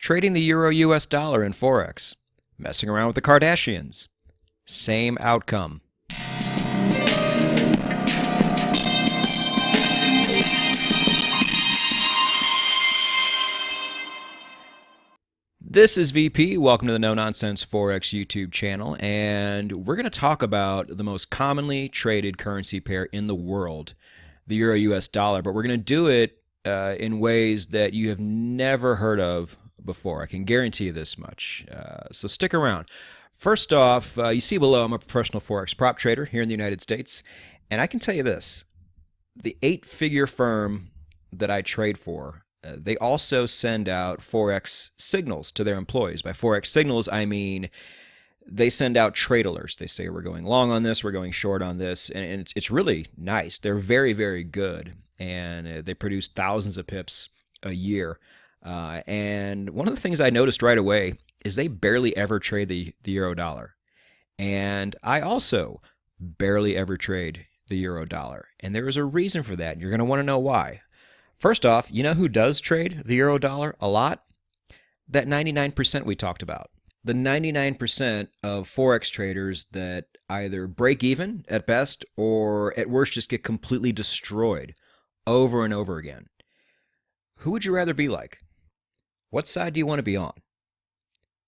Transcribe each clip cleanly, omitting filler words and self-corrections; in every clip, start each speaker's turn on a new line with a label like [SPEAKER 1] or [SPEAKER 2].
[SPEAKER 1] Trading the Euro US dollar in Forex. Messing around with the Kardashians. Same outcome. This is VP. Welcome to the No Nonsense Forex YouTube channel, and we're going to talk about the most commonly traded currency pair in the world, the Euro US dollar, but we're going to do it in ways that you have never heard of before. I can guarantee you this much. So stick around. First off, you see below, I'm a professional Forex prop trader here in the United States, and I can tell you this. The 8-figure firm that I trade for, they also send out Forex signals to their employees. By Forex signals, I mean they send out trade alerts. They say, we're going long on this, we're going short on this, and it's really nice. They're very, very good, and they produce thousands of pips a year. And one of the things I noticed right away is they barely ever trade the euro dollar. And I also barely ever trade the euro dollar. And there is a reason for that, and you're going to want to know why. First off, you know who does trade the euro dollar a lot? That 99% we talked about. The 99% of Forex traders that either break even at best or at worst just get completely destroyed over and over again. Who would you rather be like? What side do you want to be on?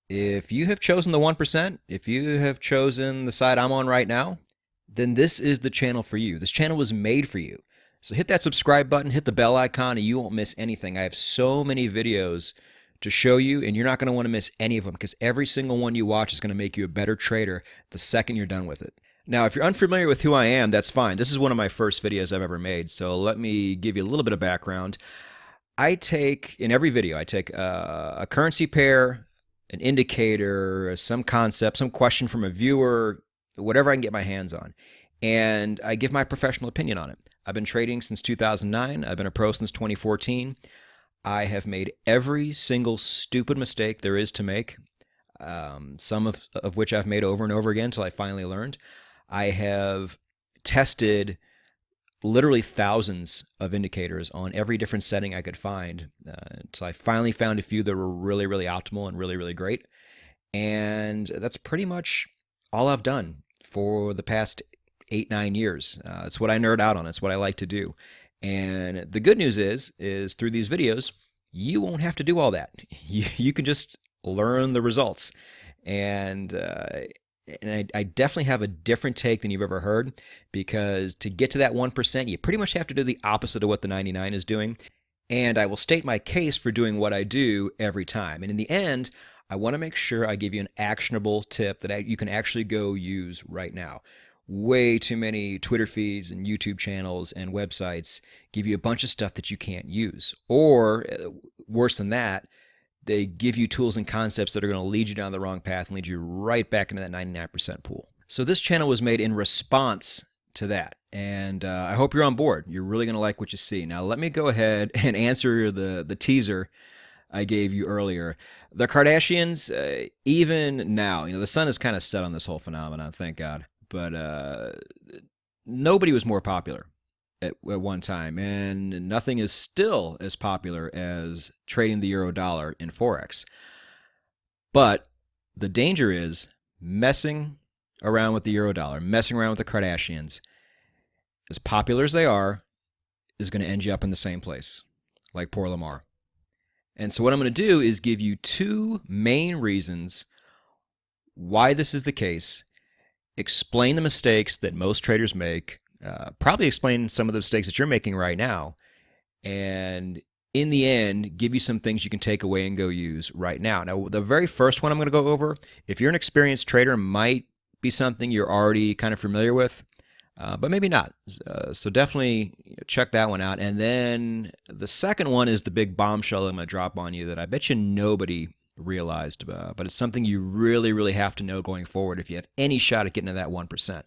[SPEAKER 1] If you have chosen the 1%, if you have chosen the side I'm on right now, then this is the channel for you. This channel was made for you. So hit that subscribe button, hit the bell icon, and you won't miss anything. I have so many videos to show you, and you're not going to want to miss any of them because every single one you watch is going to make you a better trader the second you're done with it. Now, if you're unfamiliar with who I am, that's fine. This is one of my first videos I've ever made, so let me give you a little bit of background. In every video, I take a currency pair, an indicator, some concept, some question from a viewer, whatever I can get my hands on, and I give my professional opinion on it. I've been trading since 2009. I've been a pro since 2014. I have made every single stupid mistake there is to make, some of which I've made over and over again until I finally learned. I have tested literally thousands of indicators on every different setting I could find until I finally found a few that were really, really optimal and really, really great. And that's pretty much all I've done for the past 8-9 years. It's what I nerd out on. It's what I like to do. And the good news is through these videos, you won't have to do all that. You can just learn the results. And I definitely have a different take than you've ever heard, because to get to that 1%, you pretty much have to do the opposite of what the 99 is doing. And I will state my case for doing what I do every time. And in the end, I want to make sure I give you an actionable tip that you can actually go use right now. Way too many Twitter feeds and YouTube channels and websites give you a bunch of stuff that you can't use. Or, worse than that, they give you tools and concepts that are going to lead you down the wrong path and lead you right back into that 99% pool. So this channel was made in response to that. And I hope you're on board. You're really going to like what you see. Now let me go ahead and answer the teaser I gave you earlier. The Kardashians, even now, the sun is kind of set on this whole phenomenon, thank God. But nobody was more popular at one time, and nothing is still as popular as trading the euro dollar in Forex. But the danger is messing around with the euro dollar, messing around with the Kardashians. As popular as they are, is going to end you up in the same place, like poor Lamar. And so what I'm going to do is give you two main reasons why this is the case, explain the mistakes that most traders make, probably explain some of the mistakes that you're making right now, and in the end, give you some things you can take away and go use right now. Now, the very first one I'm going to go over, if you're an experienced trader, might be something you're already kind of familiar with, but maybe not. So definitely check that one out. And then the second one is the big bombshell I'm going to drop on you that I bet you nobody realized, but it's something you really, really have to know going forward if you have any shot at getting to that 1%.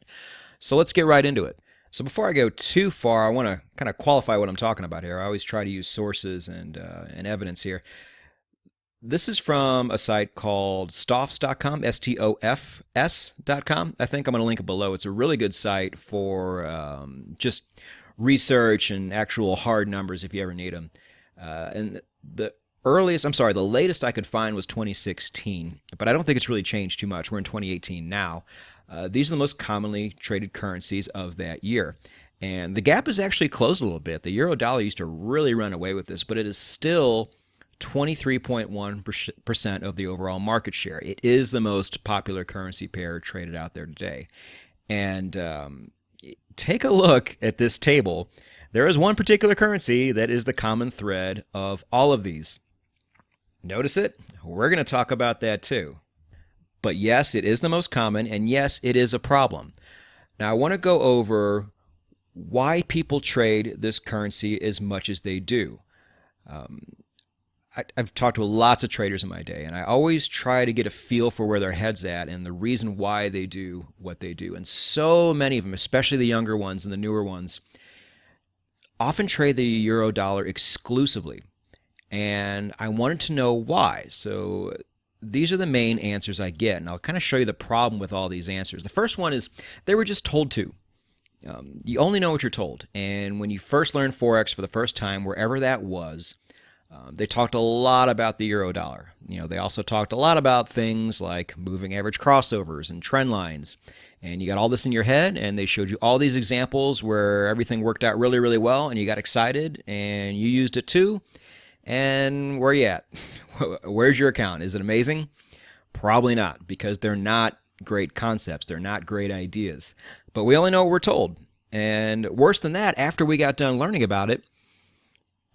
[SPEAKER 1] So let's get right into it. So before I go too far, I want to kind of qualify what I'm talking about here. I always try to use sources and evidence here. This is from a site called stofs.com, stofs.com. I think I'm going to link it below. It's a really good site for just research and actual hard numbers if you ever need them. And the The latest I could find was 2016, but I don't think it's really changed too much. We're in 2018 now. These are the most commonly traded currencies of that year. And the gap has actually closed a little bit. The euro dollar used to really run away with this, but it is still 23.1% of the overall market share. It is the most popular currency pair traded out there today. And take a look at this table. There is one particular currency that is the common thread of all of these. Notice it? We're going to talk about that too. But yes, it is the most common, and yes, it is a problem. Now, I want to go over why people trade this currency as much as they do. I've talked to lots of traders in my day, and I always try to get a feel for where their head's at and the reason why they do what they do. And so many of them, especially the younger ones and the newer ones, often trade the euro dollar exclusively. And I wanted to know why. So these are the main answers I get, and I'll kind of show you the problem with all these answers. The first one is they were just told to. You only know what you're told. And when you first learn Forex for the first time, wherever that was, they talked a lot about the euro dollar. They also talked a lot about things like moving average crossovers and trend lines. And you got all this in your head, and they showed you all these examples where everything worked out really, really well, and you got excited, and you used it too. And where are you at? Where's your account? Is it amazing? Probably not, because they're not great concepts. They're not great ideas. But we only know what we're told. And worse than that, after we got done learning about it,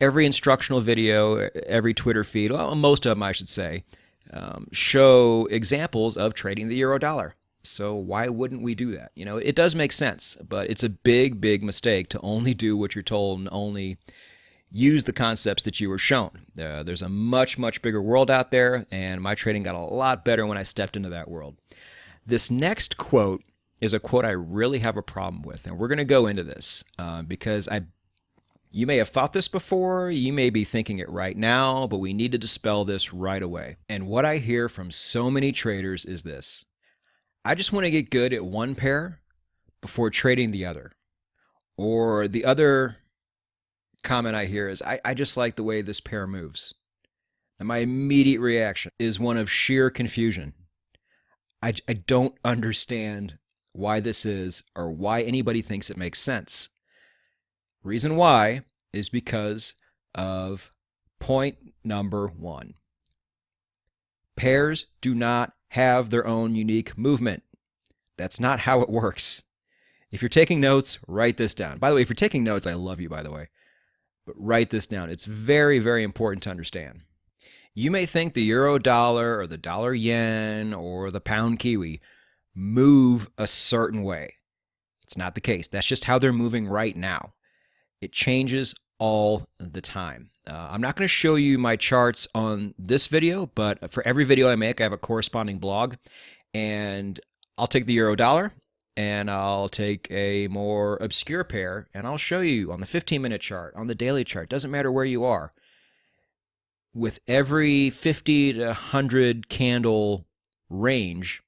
[SPEAKER 1] every instructional video, every Twitter feed, well, most of them I should say, show examples of trading the euro dollar. So why wouldn't we do that? It does make sense, but it's a big, big mistake to only do what you're told and only use the concepts that you were shown. There's a much, much bigger world out there, and my trading got a lot better when I stepped into that world. This next quote is a quote I really have a problem with, and we're going to go into this because you may have thought this before, you may be thinking it right now, but we need to dispel this right away. And what I hear from so many traders is this: I just want to get good at one pair before trading the other. Or the other comment I hear is, I just like the way this pair moves. And my immediate reaction is one of sheer confusion. I don't understand why this is or why anybody thinks it makes sense. Reason why is because of point number one. Pairs do not have their own unique movement. That's not how it works. If you're taking notes, write this down. By the way, if you're taking notes, I love you, by the way. But write this down. It's very, very important to understand. You may think the euro dollar or the dollar yen or the pound kiwi move a certain way. It's not the case. That's just how they're moving right now. It changes all the time. I'm not going to show you my charts on this video, but for every video I make, I have a corresponding blog. And I'll take the euro dollar, and I'll take a more obscure pair, and I'll show you on the 15-minute chart, on the daily chart. Doesn't matter where you are. With every 50 to 100 candle range,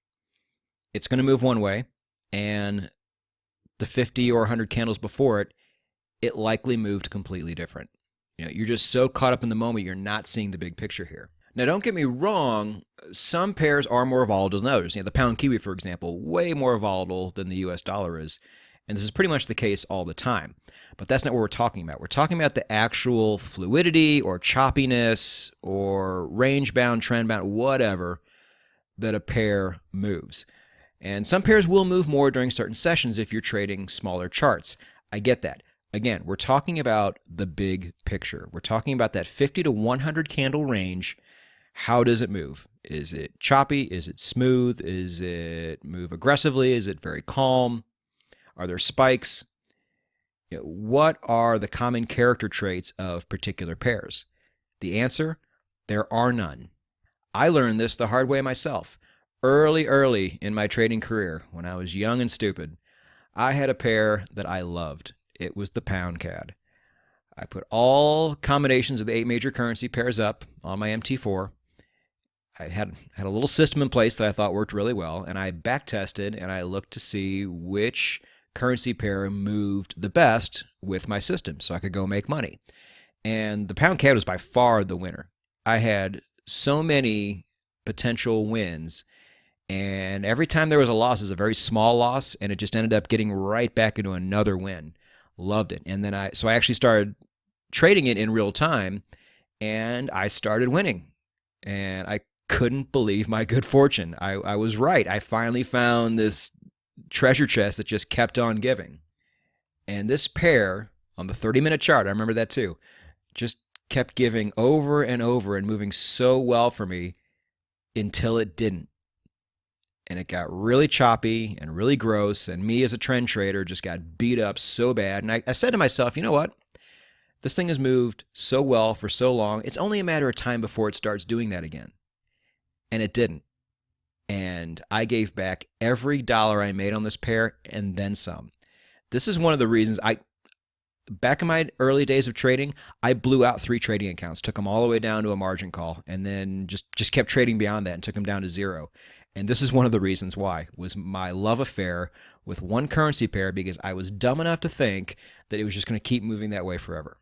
[SPEAKER 1] it's going to move one way, and the 50 or 100 candles before it, it likely moved completely different. You're just so caught up in the moment, you're not seeing the big picture here. Now, don't get me wrong, some pairs are more volatile than others. The pound kiwi, for example, way more volatile than the US dollar is. And this is pretty much the case all the time. But that's not what we're talking about. We're talking about the actual fluidity or choppiness or range-bound, trend-bound, whatever, that a pair moves. And some pairs will move more during certain sessions if you're trading smaller charts. I get that. Again, we're talking about the big picture. We're talking about that 50 to 100 candle range. How does it move? Is it choppy? Is it smooth? Is it move aggressively? Is it very calm? Are there spikes? What are the common character traits of particular pairs? The answer, there are none. I learned this the hard way myself. Early in my trading career, when I was young and stupid, I had a pair that I loved. It was the pound CAD. I put all combinations of the 8 major currency pairs up on my MT4. I had a little system in place that I thought worked really well, and I back tested and I looked to see which currency pair moved the best with my system so I could go make money. And the pound CAD was by far the winner. I had so many potential wins, and every time there was a loss, it was a very small loss, and it just ended up getting right back into another win. Loved it. And then I actually started trading it in real time, and I started winning. And I couldn't believe my good fortune. I was right. I finally found this treasure chest that just kept on giving. And this pair on the 30-minute chart, I remember that too, just kept giving over and over and moving so well for me until it didn't. And it got really choppy and really gross, and me as a trend trader just got beat up so bad. And I said to myself, you know what? This thing has moved so well for so long, it's only a matter of time before it starts doing that again. And it didn't. And I gave back every dollar I made on this pair and then some. This is one of the reasons back in my early days of trading, I blew out 3 trading accounts, took them all the way down to a margin call, and then just kept trading beyond that and took them down to 0. And this is one of the reasons why, was my love affair with one currency pair, because I was dumb enough to think that it was just going to keep moving that way forever.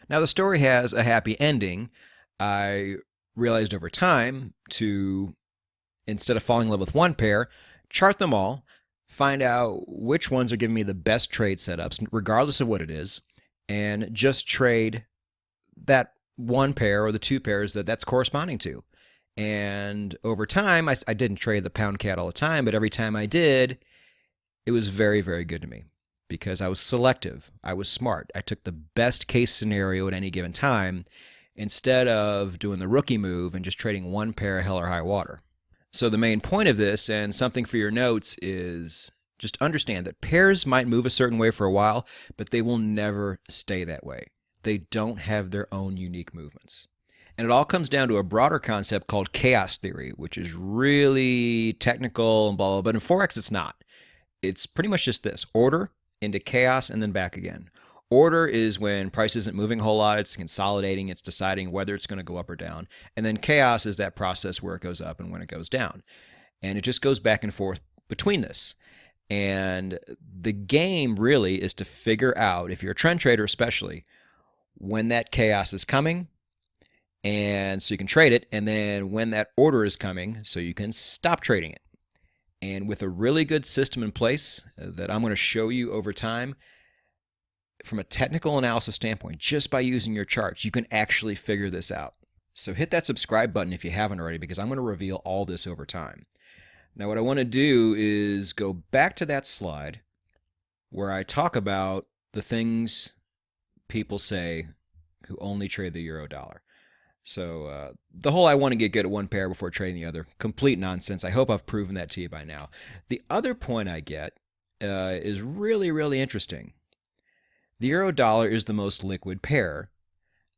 [SPEAKER 1] Now, the story has a happy ending. I realized over time to, instead of falling in love with one pair, chart them all, find out which ones are giving me the best trade setups, regardless of what it is, and just trade that one pair or the 2 pairs that's corresponding to. And over time, I didn't trade the pound cat all the time, but every time I did, it was very, very good to me because I was selective. I was smart. I took the best case scenario at any given time instead of doing the rookie move and just trading one pair hell or high water. So the main point of this, and something for your notes, is just understand that pairs might move a certain way for a while, but they will never stay that way. They don't have their own unique movements. And it all comes down to a broader concept called chaos theory, which is really technical and blah, blah, but in Forex it's not. It's pretty much just this: order into chaos and then back again. Order is when price isn't moving a whole lot, it's consolidating, it's deciding whether it's going to go up or down. And then chaos is that process where it goes up and when it goes down. And it just goes back and forth between this. And the game really is to figure out, if you're a trend trader especially, when that chaos is coming, and so you can trade it, and then when that order is coming, so you can stop trading it. And with a really good system in place that I'm going to show you over time, from a technical analysis standpoint, just by using your charts, you can actually figure this out. So hit that subscribe button if you haven't already, because I'm going to reveal all this over time. Now what I want to do is go back to that slide where I talk about the things people say who only trade the euro dollar. So the whole I want to get good at one pair before trading the other, complete nonsense. I hope I've proven that to you by now. The other point I get is really, really interesting. The euro dollar is the most liquid pair,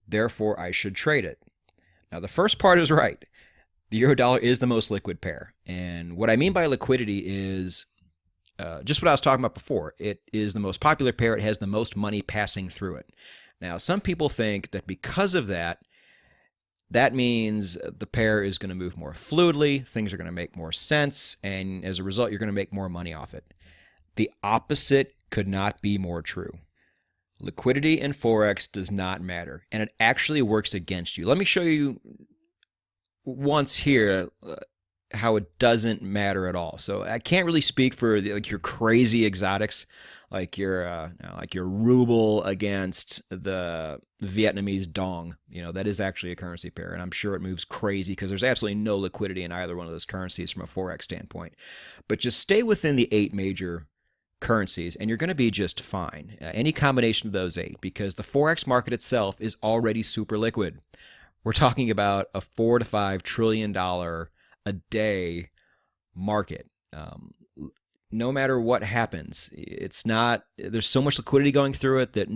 [SPEAKER 1] therefore I should trade it. Now the first part is right. The euro dollar is the most liquid pair. And what I mean by liquidity is just what I was talking about before. It is the most popular pair. It has the most money passing through it. Now some people think that because of that, that means the pair is going to move more fluidly, things are going to make more sense, and as a result, you're going to make more money off it. The opposite could not be more true. Liquidity in Forex does not matter, and it actually works against you. Let me show you once here how it doesn't matter at all. So I can't really speak for your crazy exotics, like your ruble against the Vietnamese dong. That is actually a currency pair, and I'm sure it moves crazy because there's absolutely no liquidity in either one of those currencies from a Forex standpoint. But just stay within the 8 major currencies and you're going to be just fine. Any combination of those 8, because the Forex market itself is already super liquid. We're talking about a $4 to $5 trillion a day market. No matter what happens, there's so much liquidity going through it that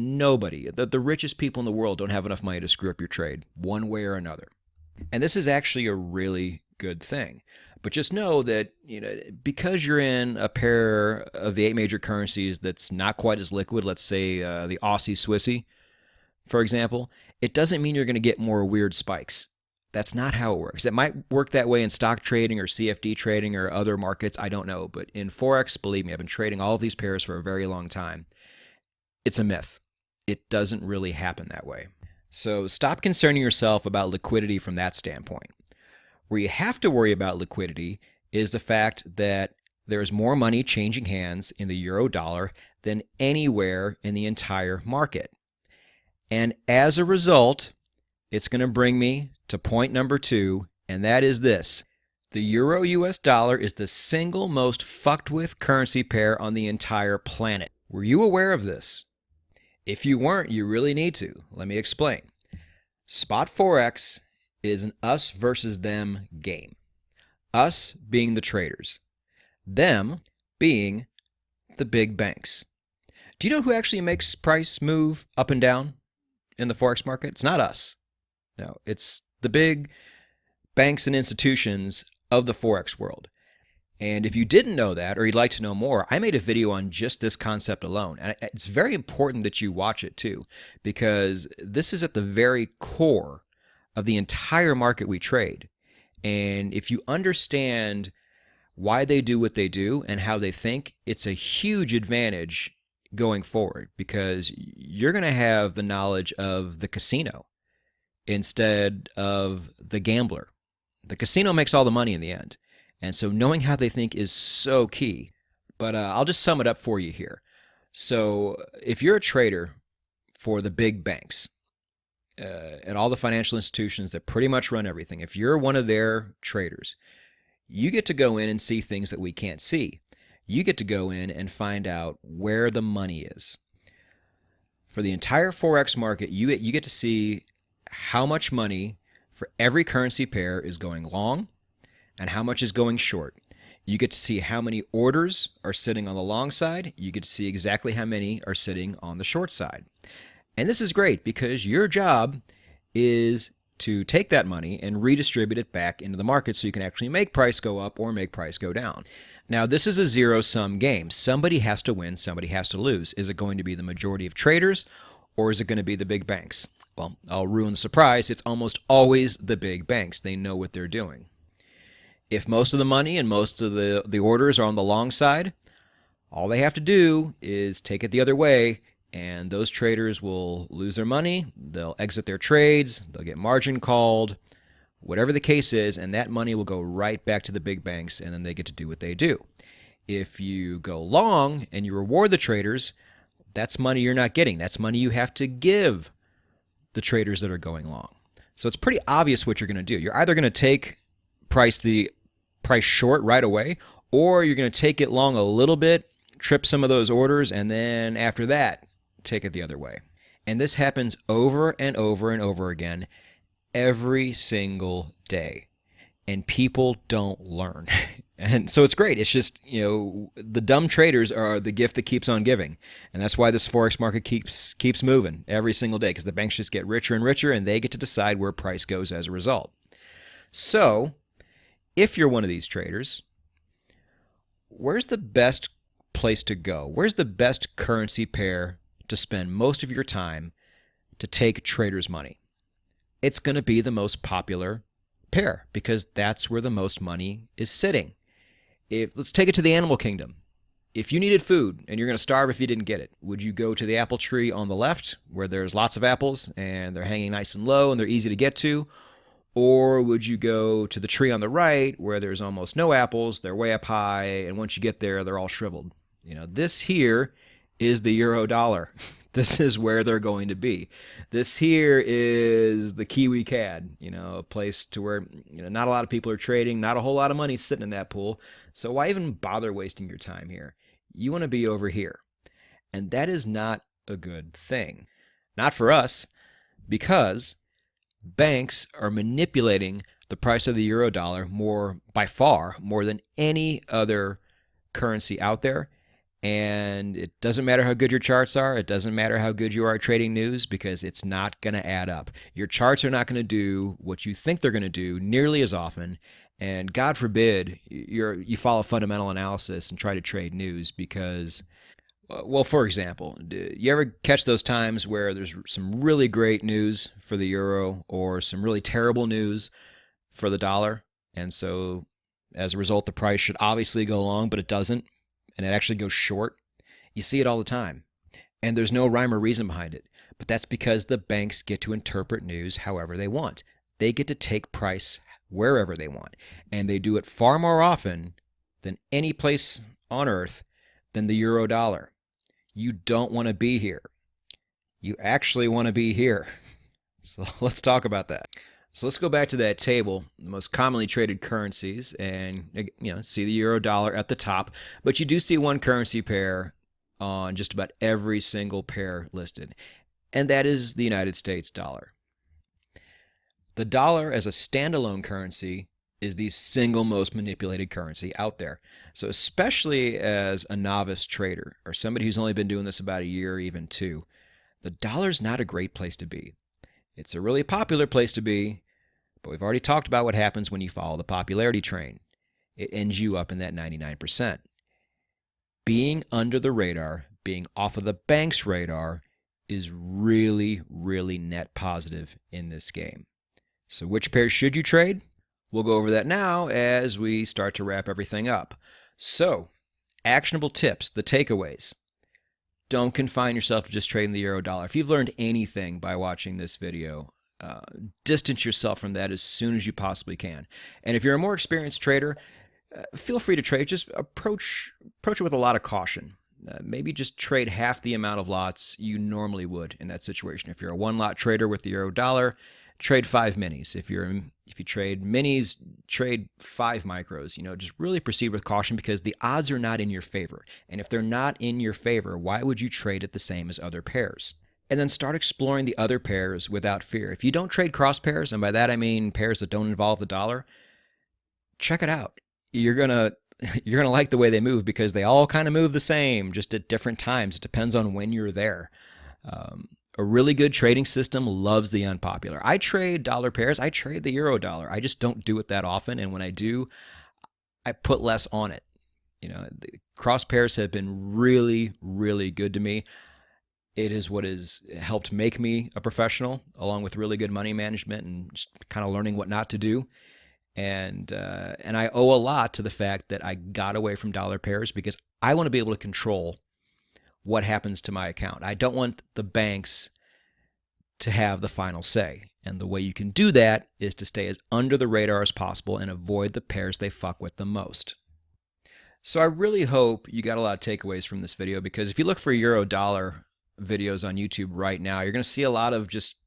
[SPEAKER 1] the richest people in the world don't have enough money to screw up your trade one way or another. And this is actually a really good thing. But just know that because you're in a pair of the 8 major currencies that's not quite as liquid, let's say the Aussie Swissy, for example, it doesn't mean you're going to get more weird spikes. That's not how it works. It might work that way in stock trading or CFD trading or other markets. I don't know. But in Forex, believe me, I've been trading all of these pairs for a very long time. It's a myth. It doesn't really happen that way. So stop concerning yourself about liquidity from that standpoint. Where you have to worry about liquidity is the fact that there's more money changing hands in the euro dollar than anywhere in the entire market. And as a result, it's going to bring me to point number 2, and that is this. The euro US dollar is the single most fucked with currency pair on the entire planet. Were you aware of this? If you weren't, you really need to. Let me explain. Spot Forex is an us versus them game. Us being the traders, them being the big banks. Do you know who actually makes price move up and down in the Forex market? It's not us. No, it's the big banks and institutions of the Forex world. And if you didn't know that, or you'd like to know more, I made a video on just this concept alone. And it's very important that you watch it too, because this is at the very core of the entire market we trade. And if you understand why they do what they do and how they think, it's a huge advantage going forward, because you're going to have the knowledge of the casino instead of the gambler. The casino makes all the money in the end. And so knowing how they think is so key. But I'll just sum it up for you here. So if you're a trader for the big banks and all the financial institutions that pretty much run everything, if you're one of their traders, you get to go in and see things that we can't see. You get to go in and find out where the money is. For the entire Forex market, you get to see how much money for every currency pair is going long and how much is going short. You get to see how many orders are sitting on the long side. You get to see exactly how many are sitting on the short side. And this is great because your job is to take that money and redistribute it back into the market so you can actually make price go up or make price go down. Now, this is a zero-sum game. Somebody has to win, somebody has to lose. Is it going to be the majority of traders, or is it going to be the big banks? Well, I'll ruin the surprise. It's almost always the big banks. They know what they're doing. If most of the money and most of the orders are on the long side, all they have to do is take it the other way, and those traders will lose their money, they'll exit their trades, they'll get margin called, whatever the case is, and that money will go right back to the big banks, and then they get to do what they do. If you go long and you reward the traders, that's money you're not getting. That's money you have to give the traders that are going long. So it's pretty obvious what you're going to do. You're either going to take the price short right away, or you're going to take it long a little bit, trip some of those orders, and then after that, take it the other way. And this happens over and over and over again every single day. And people don't learn. And so it's great. It's just, the dumb traders are the gift that keeps on giving. And that's why this Forex market keeps moving every single day, because the banks just get richer and richer, and they get to decide where price goes as a result. So if you're one of these traders, where's the best place to go? Where's the best currency pair to spend most of your time to take traders' money? It's going to be the most popular pair, because that's where the most money is sitting. Let's take it to the animal kingdom. If you needed food and you're going to starve if you didn't get it, would you go to the apple tree on the left where there's lots of apples and they're hanging nice and low and they're easy to get to? Or would you go to the tree on the right where there's almost no apples, they're way up high, and once you get there, they're all shriveled? This here is the euro dollar. This is where they're going to be. This here is the Kiwi CAD, a place to where not a lot of people are trading, not a whole lot of money sitting in that pool. So why even bother wasting your time here? You want to be over here. And that is not a good thing. Not for us, because banks are manipulating the price of the euro dollar by far more than any other currency out there. And it doesn't matter how good your charts are. It doesn't matter how good you are at trading news, because it's not going to add up. Your charts are not going to do what you think they're going to do nearly as often. And God forbid you follow fundamental analysis and try to trade news, because, well, for example, do you ever catch those times where there's some really great news for the euro or some really terrible news for the dollar? And so as a result, the price should obviously go long, but it doesn't. And it actually goes short. You see it all the time. And there's no rhyme or reason behind it. But that's because the banks get to interpret news however they want. They get to take price wherever they want. And they do it far more often than any place on earth than the euro dollar. You don't want to be here. You actually want to be here. So let's talk about that. So let's go back to that table, the most commonly traded currencies, and see the euro dollar at the top. But you do see one currency pair on just about every single pair listed, and that is the United States dollar. The dollar as a standalone currency is the single most manipulated currency out there. So especially as a novice trader or somebody who's only been doing this about a year, even two, the dollar's not a great place to be. It's a really popular place to be, but we've already talked about what happens when you follow the popularity train. It ends you up in that 99%. Being under the radar, being off of the bank's radar, is really, really net positive in this game. So which pairs should you trade? We'll go over that now as we start to wrap everything up. So, actionable tips, the takeaways. Don't confine yourself to just trading the euro dollar. If you've learned anything by watching this video, distance yourself from that as soon as you possibly can. And if you're a more experienced trader, feel free to trade. Just approach it with a lot of caution. Maybe just trade half the amount of lots you normally would in that situation. If you're a one-lot trader with the euro dollar, trade 5 minis. If you trade minis, trade 5 micros. Just really proceed with caution because the odds are not in your favor. And if they're not in your favor, why would you trade it the same as other pairs? And then start exploring the other pairs without fear. If you don't trade cross pairs, and by that I mean pairs that don't involve the dollar, check it out. You're gonna like the way they move because they all kind of move the same, just at different times. It depends on when you're there. A really good trading system loves the unpopular. I trade dollar pairs. I trade the euro dollar. I just don't do it that often, and when I do, I put less on it. The cross pairs have been really, really good to me. It is what has helped make me a professional, along with really good money management and just kind of learning what not to do. And I owe a lot to the fact that I got away from dollar pairs because I want to be able to control what happens to my account. I don't want the banks to have the final say. And the way you can do that is to stay as under the radar as possible and avoid the pairs they fuck with the most. So I really hope you got a lot of takeaways from this video, because if you look for euro dollar videos on YouTube right now, you're going to see a lot of just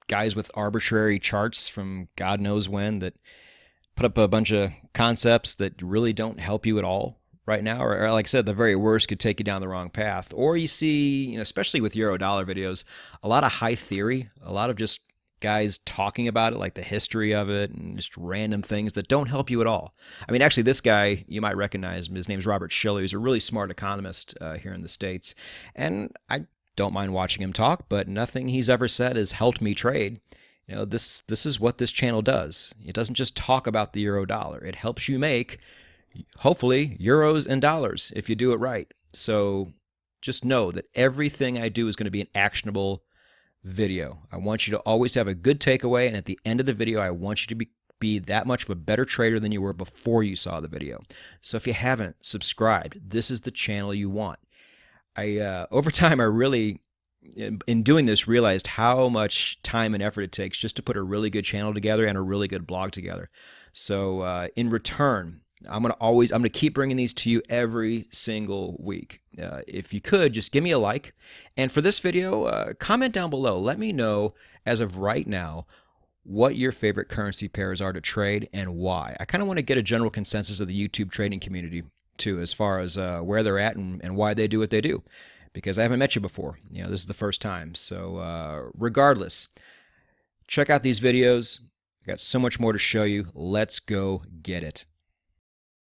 [SPEAKER 1] guys with arbitrary charts from God knows when that put up a bunch of concepts that really don't help you at all right now, or like I said, the very worst could take you down the wrong path. Or you see, especially with euro dollar videos, a lot of high theory, a lot of just guys talking about it, like the history of it, and just random things that don't help you at all. I mean, actually, this guy, you might recognize him. His name's Robert Shiller. He's a really smart economist here in the States, and I don't mind watching him talk, but nothing he's ever said has helped me trade. This is what this channel does. It doesn't just talk about the euro dollar. It helps you make, hopefully, euros and dollars if you do it right. So just know that everything I do is going to be an actionable video. I want you to always have a good takeaway, and at the end of the video, I want you to be that much of a better trader than you were before you saw the video. So if you haven't subscribed, this is the channel you want. Over time, I really, in doing this, realized how much time and effort it takes just to put a really good channel together and a really good blog together. So in return, I'm gonna keep bringing these to you every single week. If you could, just give me a like. And for this video, comment down below. Let me know, as of right now, what your favorite currency pairs are to trade and why. I kind of want to get a general consensus of the YouTube trading community too, as far as where they're at and why they do what they do, because I haven't met you before. This is the first time. So regardless, check out these videos. I got so much more to show you. Let's go get it.